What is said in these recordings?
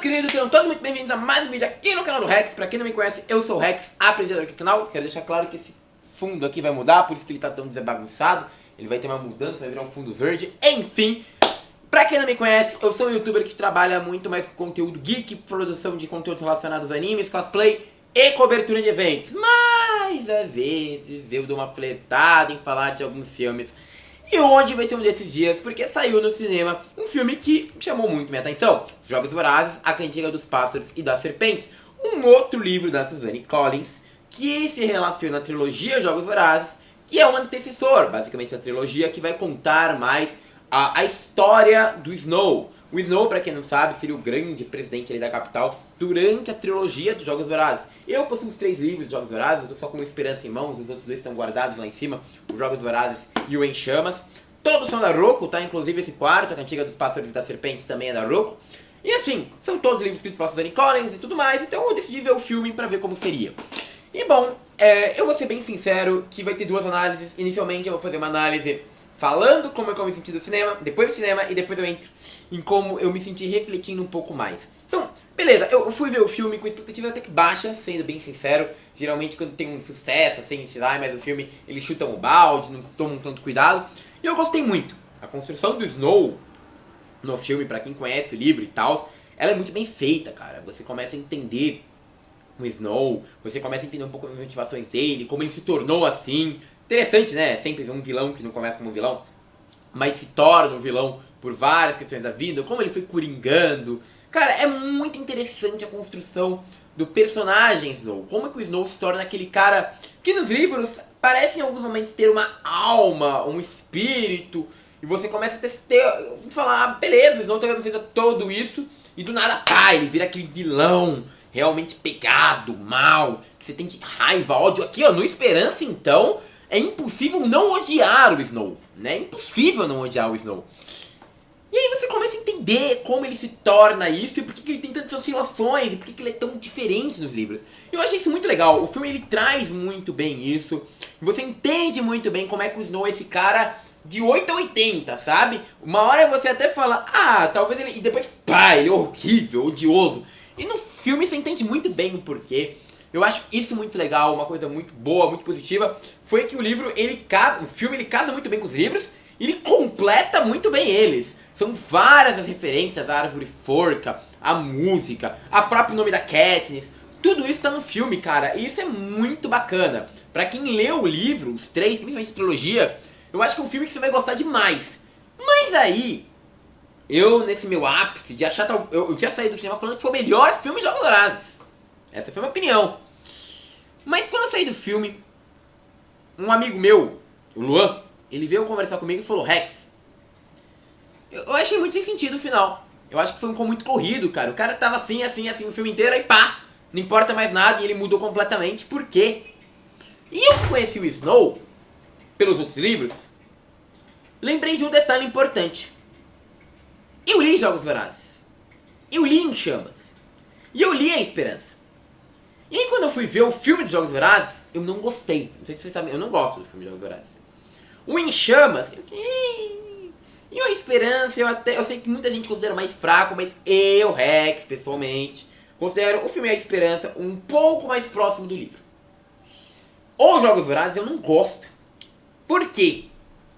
queridos, sejam todos muito bem-vindos a mais um vídeo aqui no canal do Rex. Pra quem não me conhece, eu sou o Rex, aprendedor aqui do canal. Quero deixar claro que esse fundo aqui vai mudar, por isso que ele tá tão desbagunçado. Ele vai ter uma mudança, vai virar um fundo verde. Enfim, pra quem não me conhece, eu sou um youtuber que trabalha muito mais com conteúdo geek, produção de conteúdos relacionados a animes, cosplay e cobertura de eventos. Mas, às vezes, eu dou uma flertada em falar de alguns filmes. E hoje vai ser um desses dias, porque saiu no cinema um filme que chamou muito minha atenção. Jogos Vorazes, A Cantiga dos Pássaros e das Serpentes. Um outro livro da Suzanne Collins, que se relaciona à trilogia Jogos Vorazes, que é um antecessor, basicamente a trilogia que vai contar mais a história do Snow. O Snow, pra quem não sabe, seria o grande presidente ali da capital durante a trilogia dos Jogos Vorazes. Eu possuo os 3 livros de Jogos Vorazes, eu tô só com uma Esperança em mãos, os outros 2 estão guardados lá em cima, os Jogos Vorazes e o Em Chamas. Todos são da Roku, tá? Inclusive esse quarto, A Cantiga dos Pássaros e das Serpentes, também é da Roku. E assim, são todos livros escritos pela Suzanne Collins e tudo mais, então eu decidi ver o filme pra ver como seria. E bom, eu vou ser bem sincero que vai ter 2 análises. Inicialmente eu vou fazer uma análise falando como é que eu me senti do cinema, depois do cinema, e depois eu entro em como eu me senti refletindo um pouco mais. Então, beleza, eu fui ver o filme com expectativa até que baixa, sendo bem sincero. Geralmente quando tem um sucesso, assim, sei lá, mas o filme, eles chutam o balde, não tomam tanto cuidado. E eu gostei muito. A construção do Snow no filme, pra quem conhece o livro e tal, ela é muito bem feita, cara. Você começa a entender o Snow, você começa a entender um pouco das motivações dele, como ele se tornou assim. Interessante, né? Sempre ver um vilão que não começa como um vilão, mas se torna um vilão por várias questões da vida, como ele foi coringando. Cara, é muito interessante a construção do personagem Snow. Como é que o Snow se torna aquele cara que nos livros parece em alguns momentos ter uma alma, um espírito, e você começa a falar, beleza, o Snow talvez não seja todo isso, e do nada, pá, ele vira aquele vilão realmente pegado, mal, que você tem raiva, ódio. Aqui, ó, no Esperança, então, é impossível não odiar o Snow, né? É impossível não odiar o Snow. E aí você começa a entender como ele se torna isso, e por que ele tem tantas oscilações, e por que ele é tão diferente nos livros. Eu achei isso muito legal. O filme, ele traz muito bem isso. Você entende muito bem como é que o Snow é esse cara de 8 a 80, sabe? Uma hora você até fala, ah, talvez ele... E depois, pá, ele é horrível, odioso. E no filme você entende muito bem o porquê. Eu acho isso muito legal, uma coisa muito boa, muito positiva. Foi que o livro, o filme, ele casa muito bem com os livros, e ele completa muito bem eles. São várias as referências, a árvore forca, a música, a próprio nome da Katniss. Tudo isso tá no filme, cara, e isso é muito bacana. Pra quem leu o livro, os 3, principalmente a trilogia, eu acho que é um filme que você vai gostar demais. Mas aí, eu nesse meu ápice de achar... Eu tinha saído do cinema falando que foi o melhor filme de Jogos Vorazes. Essa foi a minha opinião. Mas quando eu saí do filme, um amigo meu, o Luan, ele veio conversar comigo e falou, Rex, eu achei muito sem sentido o final. Eu acho que foi muito corrido, cara. O cara tava assim, o filme inteiro, aí pá, não importa mais nada, e ele mudou completamente. Por quê? E eu que conheci o Snow pelos outros livros, lembrei de um detalhe importante. Eu li Jogos Vorazes, eu li Em Chamas, e eu li A Esperança. E aí quando eu fui ver o filme de Jogos Vorazes, eu não gostei. Não sei se vocês sabem, eu não gosto do filme de Jogos Vorazes. O Em Chamas, e A Esperança, eu sei que muita gente considera mais fraco, mas eu, Rex, pessoalmente, considero o filme A Esperança um pouco mais próximo do livro. Os Jogos Vorazes eu não gosto. Por quê?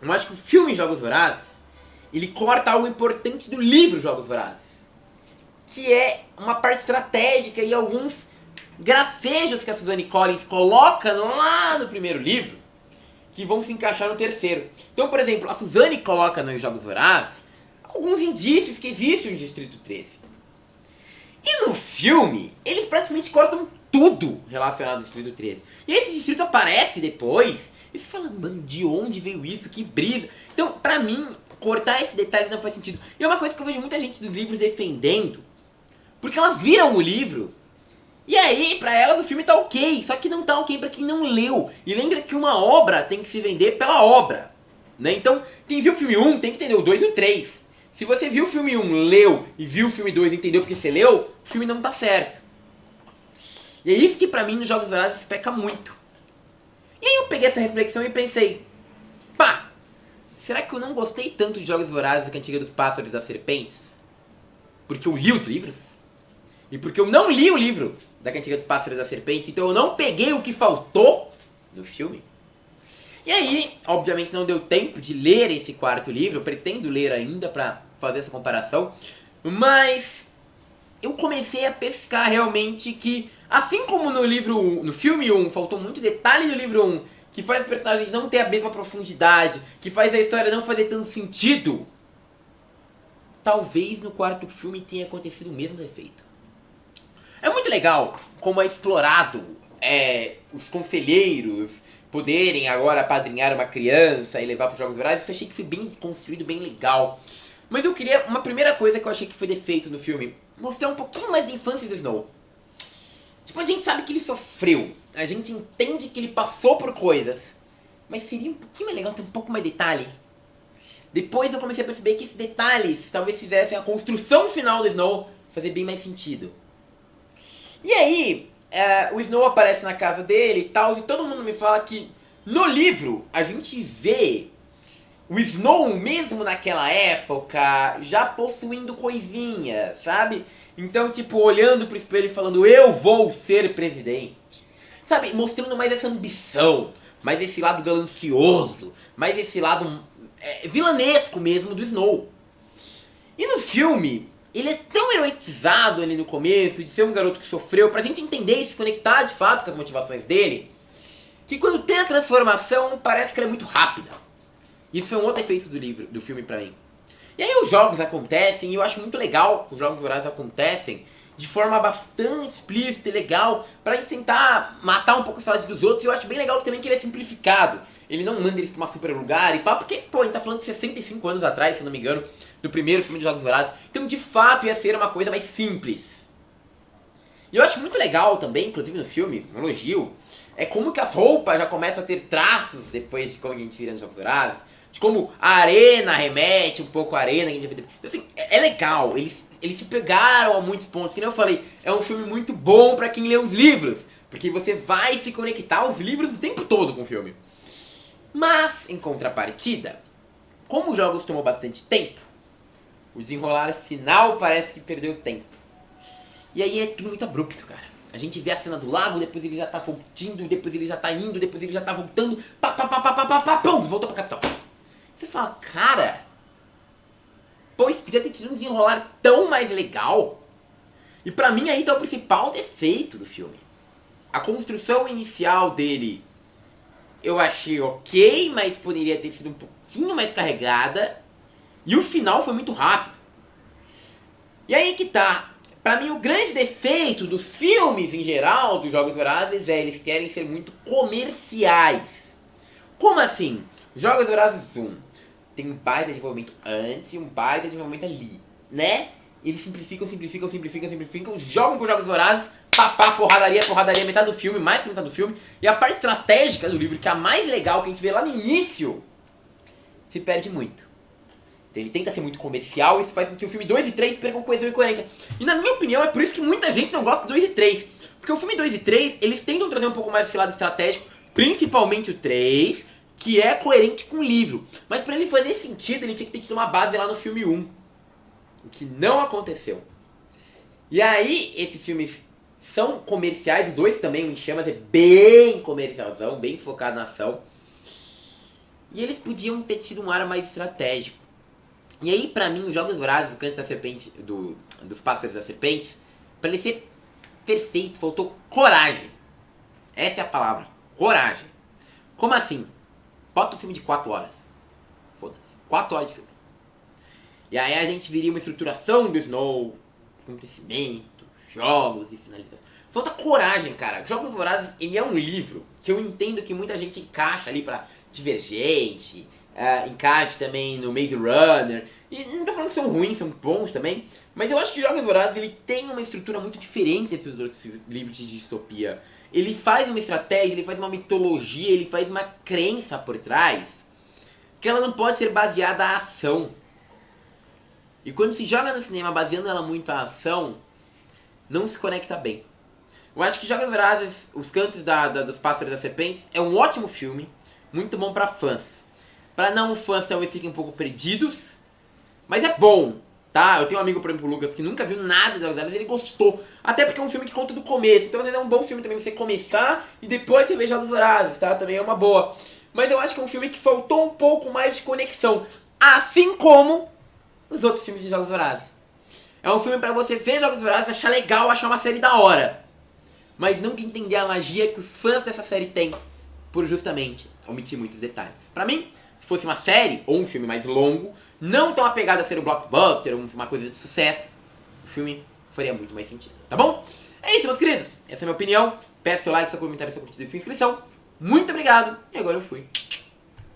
Eu acho que o filme Jogos Vorazes, ele corta algo importante do livro Jogos Vorazes, que é uma parte estratégica e alguns gracejos que a Suzanne Collins coloca lá no primeiro livro, que vão se encaixar no terceiro. Então, por exemplo, a Suzanne coloca nos Jogos Vorazes alguns indícios que existe um Distrito 13. E no filme, eles praticamente cortam tudo relacionado ao Distrito 13. E esse distrito aparece depois, e você fala, mano, de onde veio isso? Que brisa. Então, pra mim, cortar esse detalhe não faz sentido. E é uma coisa que eu vejo muita gente dos livros defendendo, porque elas viram o livro, e aí, pra elas o filme tá ok, só que não tá ok pra quem não leu. E lembra que uma obra tem que se vender pela obra, né? Então, quem viu o filme 1 tem que entender o 2 e o 3. Se você viu o filme 1, leu, e viu o filme 2 e entendeu porque você leu, o filme não tá certo. E é isso que pra mim nos Jogos Vorazes peca muito. E aí eu peguei essa reflexão e pensei, pá, será que eu não gostei tanto de Jogos Vorazes, A Cantiga dos Pássaros e das Serpentes porque eu li os livros? E porque eu não li o livro da Cantiga dos Pássaros da Serpente, então eu não peguei o que faltou no filme. E aí, obviamente não deu tempo de ler esse quarto livro, eu pretendo ler ainda pra fazer essa comparação, mas eu comecei a pescar realmente que, assim como no filme 1, faltou muito detalhe do livro 1, que faz os personagens não ter a mesma profundidade, que faz a história não fazer tanto sentido, talvez no quarto filme tenha acontecido o mesmo defeito. É muito legal como é explorado os conselheiros poderem agora apadrinhar uma criança e levar para os Jogos Vorazes. Eu achei que foi bem construído, bem legal. Mas eu queria, uma primeira coisa que eu achei que foi defeito no filme, mostrar um pouquinho mais da infância do Snow. Tipo, a gente sabe que ele sofreu, a gente entende que ele passou por coisas, mas seria um pouquinho mais legal ter um pouco mais de detalhe. Depois eu comecei a perceber que esses detalhes talvez fizessem a construção final do Snow fazer bem mais sentido. E aí, o Snow aparece na casa dele e tal, e todo mundo me fala que no livro a gente vê o Snow, mesmo naquela época, já possuindo coisinhas, sabe? Então, tipo, olhando pro espelho e falando, eu vou ser presidente. Sabe? Mostrando mais essa ambição, mais esse lado ganancioso, mais esse lado vilanesco mesmo do Snow. E no filme, ele é tão heroizado ali no começo, de ser um garoto que sofreu, pra gente entender e se conectar de fato com as motivações dele, que quando tem a transformação, parece que ela é muito rápida. Isso foi um outro efeito do filme pra mim. E aí os jogos acontecem, e eu acho muito legal que os Jogos Vorazes acontecem de forma bastante explícita e legal, pra gente tentar matar um pouco a saudade dos outros, e eu acho bem legal também que ele é simplificado. Ele não manda eles pra um super lugar e pá, porque, pô, a gente tá falando de 65 anos atrás, se não me engano, do primeiro filme de Jogos Vorazes. Então, de fato, ia ser uma coisa mais simples. E eu acho muito legal também, inclusive no filme, um elogio, é como que as roupas já começam a ter traços depois de como a gente vira nos Jogos Vorazes, de como a arena remete um pouco à arena que a gente vê. Então, assim, é legal, eles se pegaram a muitos pontos, que nem eu falei, é um filme muito bom pra quem lê os livros, porque você vai se conectar aos livros o tempo todo com o filme. Mas, em contrapartida, como os jogos tomam bastante tempo, o desenrolar final parece que perdeu tempo. E aí é tudo muito abrupto, cara. A gente vê a cena do lago, depois ele já tá voltando, depois ele já tá indo, depois ele já tá voltando, pum, voltou pra capital. Você fala, cara, pô, isso podia ter tido um desenrolar tão mais legal. E pra mim aí tá o principal defeito do filme. A construção inicial dele eu achei ok, mas poderia ter sido um pouquinho mais carregada. E o final foi muito rápido. E aí que tá. Pra mim o grande defeito dos filmes em geral, dos Jogos Vorazes, é eles querem ser muito comerciais. Como assim? Jogos Vorazes 1 tem um baita de desenvolvimento antes e um baita de desenvolvimento ali, né? Eles simplificam, jogam por Jogos Vorazes, porradaria, metade do filme, mais que metade do filme. E a parte estratégica do livro, que é a mais legal, que a gente vê lá no início, se perde muito. Então ele tenta ser muito comercial, e isso faz com que o filme 2 e 3 percam coesão e coerência. E na minha opinião, é por isso que muita gente não gosta do 2 e 3. Porque o filme 2 e 3, eles tentam trazer um pouco mais esse lado estratégico, principalmente o 3, que é coerente com o livro. Mas pra ele fazer sentido, ele tinha que ter tido uma base lá no filme 1. O que não aconteceu. E aí, esses filmes são comerciais, o 2 também, o Em Chamas, é bem comercialzão, bem focado na ação. E eles podiam ter tido um ar mais estratégico. E aí, pra mim, os Jogos Vorazes, o Canto da Serpente, dos Pássaros da Serpente, pra ele ser perfeito, faltou coragem. Essa é a palavra, coragem. Como assim? Bota o filme de 4 horas. Foda-se, 4 horas de filme. E aí a gente viria uma estruturação do Snow, acontecimento, jogos e finalização. Falta coragem, cara. Jogos Vorazes, ele é um livro que eu entendo que muita gente encaixa ali pra Divergente, encaixa também no Maze Runner. E não tô falando que são ruins, são bons também. Mas eu acho que Jogos Vorazes, ele tem uma estrutura muito diferente desses outros livros de distopia. Ele faz uma estratégia, ele faz uma mitologia, ele faz uma crença por trás, que ela não pode ser baseada à ação. E quando se joga no cinema baseando ela muito à ação, não se conecta bem. Eu acho que Jogos Vorazes, Os Cantos dos Pássaros da Serpente, é um ótimo filme, muito bom pra fãs. Pra não fãs talvez fiquem um pouco perdidos, mas é bom. tá? Eu tenho um amigo, por exemplo, o Lucas, que nunca viu nada de Jogos Vorazes, ele gostou. Até porque é um filme que conta do começo. Então às vezes é um bom filme também você começar e depois você ver Jogos Vorazes, tá? Também é uma boa. Mas eu acho que é um filme que faltou um pouco mais de conexão. Assim como os outros filmes de Jogos Vorazes. É um filme pra você ver Jogos Vorazes, achar legal, achar uma série da hora. Mas nunca entender a magia que os fãs dessa série têm por justamente omitir muitos detalhes. Pra mim, se fosse uma série ou um filme mais longo, não tão apegado a ser um blockbuster, uma coisa de sucesso, o filme faria muito mais sentido, tá bom? É isso, meus queridos. Essa é a minha opinião. Peço seu like, seu comentário, sua curtida e sua inscrição. Muito obrigado. E agora eu fui.